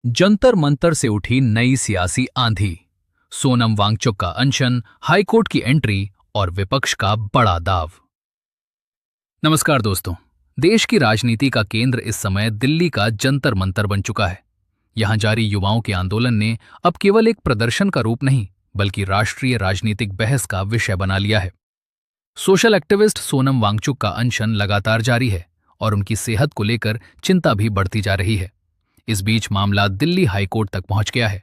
जंतर मंतर से उठी नई सियासी आंधी। सोनम वांगचुक का अनशन, हाईकोर्ट की एंट्री और विपक्ष का बड़ा दाव। नमस्कार दोस्तों। देश की राजनीति का केंद्र इस समय दिल्ली का जंतर मंतर बन चुका है। यहां जारी युवाओं के आंदोलन ने अब केवल एक प्रदर्शन का रूप नहीं, बल्कि राष्ट्रीय राजनीतिक बहस का विषय बना लिया है। सोशल एक्टिविस्ट सोनम वांगचुक का अनशन लगातार जारी है और उनकी सेहत को लेकर चिंता भी बढ़ती जा रही है। इस बीच मामला दिल्ली हाईकोर्ट तक पहुंच गया है।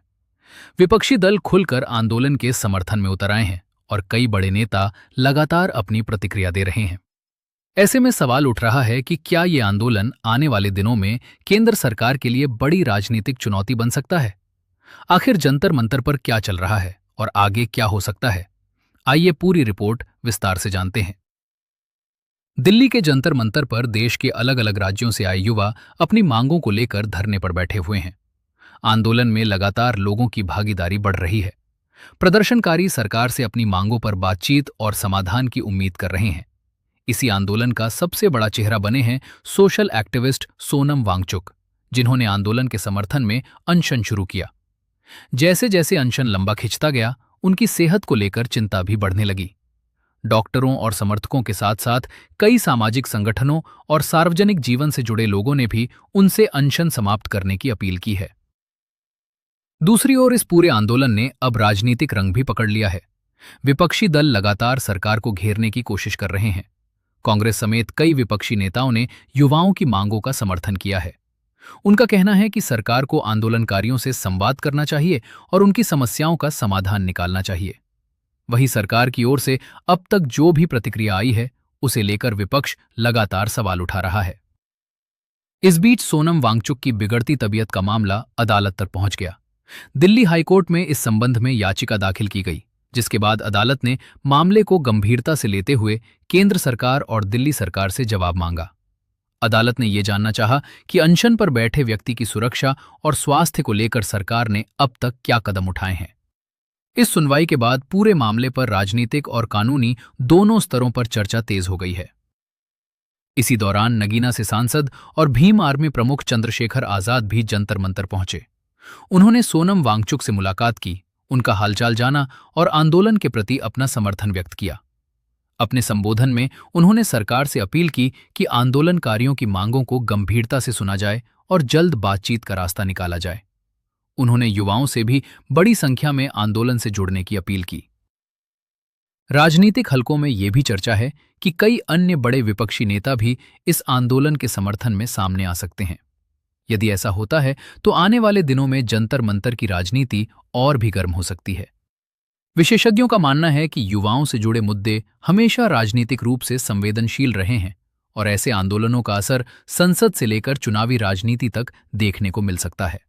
विपक्षी दल खुलकर आंदोलन के समर्थन में उतर आए हैं और कई बड़े नेता लगातार अपनी प्रतिक्रिया दे रहे हैं। ऐसे में सवाल उठ रहा है कि क्या ये आंदोलन आने वाले दिनों में केंद्र सरकार के लिए बड़ी राजनीतिक चुनौती बन सकता है। आखिर जंतर मंतर पर क्या चल रहा है और आगे क्या हो सकता है, आइए पूरी रिपोर्ट विस्तार से जानते हैं। दिल्ली के जंतर मंतर पर देश के अलग अलग राज्यों से आए युवा अपनी मांगों को लेकर धरने पर बैठे हुए हैं। आंदोलन में लगातार लोगों की भागीदारी बढ़ रही है। प्रदर्शनकारी सरकार से अपनी मांगों पर बातचीत और समाधान की उम्मीद कर रहे हैं। इसी आंदोलन का सबसे बड़ा चेहरा बने हैं सोशल एक्टिविस्ट सोनम वांगचुक, जिन्होंने आंदोलन के समर्थन में अनशन शुरू किया। जैसे जैसे अनशन लंबा खिंचता गया, उनकी सेहत को लेकर चिंता भी बढ़ने लगी। डॉक्टरों और समर्थकों के साथ साथ कई सामाजिक संगठनों और सार्वजनिक जीवन से जुड़े लोगों ने भी उनसे अनशन समाप्त करने की अपील की है। दूसरी ओर इस पूरे आंदोलन ने अब राजनीतिक रंग भी पकड़ लिया है। विपक्षी दल लगातार सरकार को घेरने की कोशिश कर रहे हैं। कांग्रेस समेत कई विपक्षी नेताओं ने युवाओं की मांगों का समर्थन किया है। उनका कहना है कि सरकार को आंदोलनकारियों से संवाद करना चाहिए और उनकी समस्याओं का समाधान निकालना चाहिए। वहीं सरकार की ओर से अब तक जो भी प्रतिक्रिया आई है, उसे लेकर विपक्ष लगातार सवाल उठा रहा है। इस बीच सोनम वांगचुक की बिगड़ती तबीयत का मामला अदालत तक पहुंच गया। दिल्ली हाईकोर्ट में इस संबंध में याचिका दाखिल की गई, जिसके बाद अदालत ने मामले को गंभीरता से लेते हुए केंद्र सरकार और दिल्ली सरकार से जवाब मांगा। अदालत ने यह जानना चाहा कि अनशन पर बैठे व्यक्ति की सुरक्षा और स्वास्थ्य को लेकर सरकार ने अब तक क्या कदम उठाए हैं। इस सुनवाई के बाद पूरे मामले पर राजनीतिक और कानूनी दोनों स्तरों पर चर्चा तेज हो गई है। इसी दौरान नगीना से सांसद और भीम आर्मी प्रमुख चंद्रशेखर आजाद भी जंतर मंतर पहुंचे। उन्होंने सोनम वांगचुक से मुलाकात की, उनका हालचाल जाना और आंदोलन के प्रति अपना समर्थन व्यक्त किया। अपने संबोधन में उन्होंने सरकार से अपील की कि आंदोलनकारियों की मांगों को गंभीरता से सुना जाए और जल्द बातचीत का रास्ता निकाला जाए। उन्होंने युवाओं से भी बड़ी संख्या में आंदोलन से जुड़ने की अपील की। राजनीतिक हलकों में यह भी चर्चा है कि कई अन्य बड़े विपक्षी नेता भी इस आंदोलन के समर्थन में सामने आ सकते हैं। यदि ऐसा होता है तो आने वाले दिनों में जंतर मंतर की राजनीति और भी गर्म हो सकती है। विशेषज्ञों का मानना है कि युवाओं से जुड़े मुद्दे हमेशा राजनीतिक रूप से संवेदनशील रहे हैं और ऐसे आंदोलनों का असर संसद से लेकर चुनावी राजनीति तक देखने को मिल सकता है।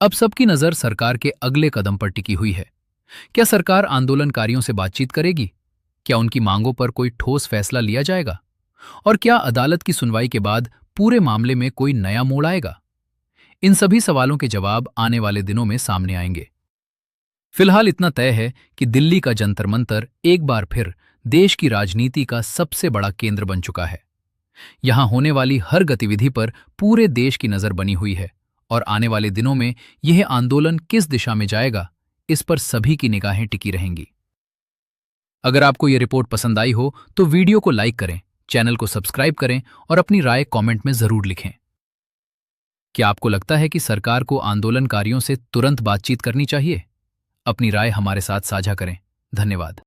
अब सबकी नजर सरकार के अगले कदम पर टिकी हुई है। क्या सरकार आंदोलनकारियों से बातचीत करेगी? क्या उनकी मांगों पर कोई ठोस फैसला लिया जाएगा? और क्या अदालत की सुनवाई के बाद पूरे मामले में कोई नया मोड़ आएगा? इन सभी सवालों के जवाब आने वाले दिनों में सामने आएंगे। फिलहाल इतना तय है कि दिल्ली का जंतर मंतर एक बार फिर देश की राजनीति का सबसे बड़ा केंद्र बन चुका है। यहां होने वाली हर गतिविधि पर पूरे देश की नजर बनी हुई है और आने वाले दिनों में यह आंदोलन किस दिशा में जाएगा, इस पर सभी की निगाहें टिकी रहेंगी। अगर आपको यह रिपोर्ट पसंद आई हो तो वीडियो को लाइक करें, चैनल को सब्सक्राइब करें और अपनी राय कमेंट में जरूर लिखें। क्या आपको लगता है कि सरकार को आंदोलनकारियों से तुरंत बातचीत करनी चाहिए? अपनी राय हमारे साथ साझा करें। धन्यवाद।